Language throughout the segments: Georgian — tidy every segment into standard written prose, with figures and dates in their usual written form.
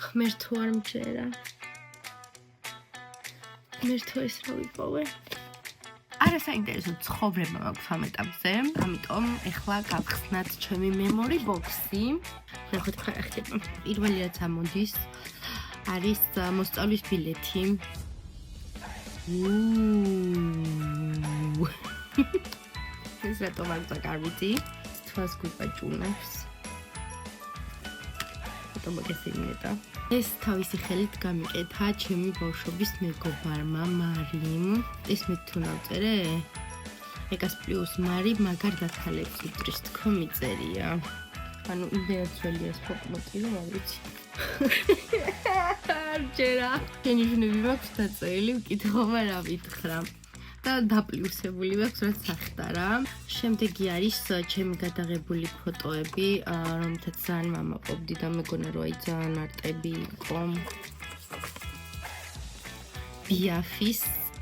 ღმერთო არ მჯერა. ღმერთო ეს რა ვიპოვე? არა საინტერესო ცხოვრება მაქვს ამ ეტაპზე, ამიტომ ეხლა გავხსნათ ჩემი memory box-ი. ნახოთ რა ხდება. პირველი რაც ამოდის არის მოსწავლის ბილეთი. ეს რატო მაგდა კარვიცი? თვალს გვიპაჭუნებს. რატო მოგესინიეთ? ეს თავისი ხელით გამიკეთა ჩემი ბავშვობის მეგობარმა მარიმ. ეს მე თუ დავწერე? ეკას პლუს მარი მაგარ დათალებს უდრის თქო მიწერია. ანუ იმდენად ძველი ეს ფოტოები რომ არ ვიცი. არჯერა. შენიშნები მაქვს დაწერილი, ვკითხობა რა ვითხრა. და დაპლუსებული მაქვს რაც ახტარა. შემდეგი არის ჩემი გადაღებული ფოტოები, რომელთაც ძალიან მამაყობდი და მეგონა რომ აი ძალიან არტები იყო. ბიაფის,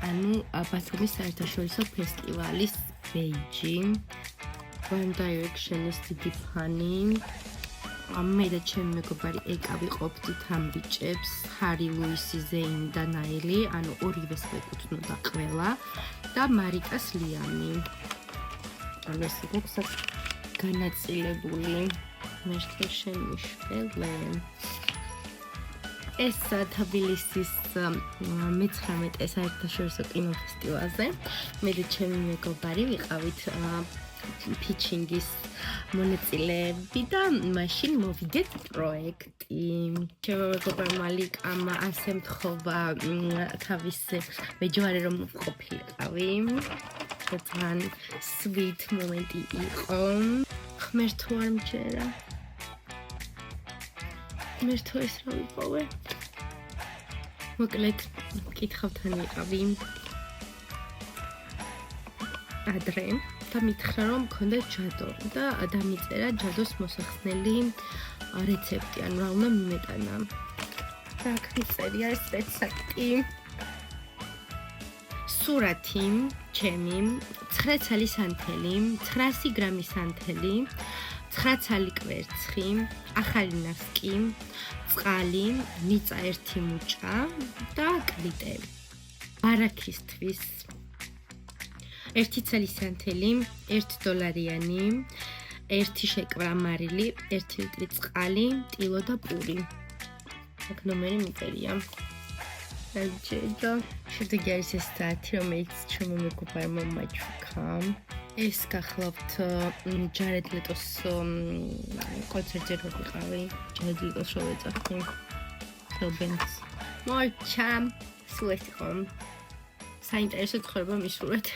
ანუ ბათუმის საერთაშორისო ფესტივალის ბეიჯი. One Direction-ის დიდი ფანი. მე და ჩემი მეგობარი ეკა ვიყოფდით ამ ბიჭებს, ჰარი ლუისი, ზეინი და ნაილი, ანუ ორივეს ვეკუთვნოდა ყველა და მარიკას ლიანი. ანუ ეს იყო განაწილებული. მე შემიშველე. ეს თბილისის მე-19 საერთაშორისო კინოფესტივალზე მე და ჩემი მეგობარი ვიყავით pitching-ის მონაწილეები და მაშინ მოვიგეთ პროექტი. ჩემო მეგობარმა ლიკამ ასე მთხოვა თავის მეჯვარე რომ ყოფილიყავი. ძალიან sweet მომენტი იყო. ღმერთო არ მჯერა. ღმერთო ეს რა ვიპოვე? მოკლედ მკითხავთან ვიყავი. ადრე და მითხრა რომ მქონდა ჯადო და დამიწერა ჯადოს მოსახსნელი რეცეპტი, ანუ რა უნდა მიმეტანა. რა ქიწერია ეს რეცეპტი? სურათი ჩემი 9 ცალი სანთელი, 900 გრამი სანთელი, 9 ცალი კვერცხი, ახალი ნასკი, წყალი, მიწა 1 მუჭა და კლიტე. ბარაქისთვის 1 ცალი სანთელი, 1 დოლარიანი, 1 შეკვრა მარილი, 1 ლიტრი წყალი, ტილო და პური. აქ ნომერი მიწერია. აიჭეჯა. შემდეგი არის ეს საათი, რომელიც ჩემო მეგობარმა მაჩუქა. ეს გახლავთ ჯარედ ლეტოს კონცერტზე რო ვიყავი. ჯარედ ლეტოს შოუ ეძახი. თელბენს. მოიჩამ. სულ ეს იყო. საინტერესო ცხოვრება მისურვეთ.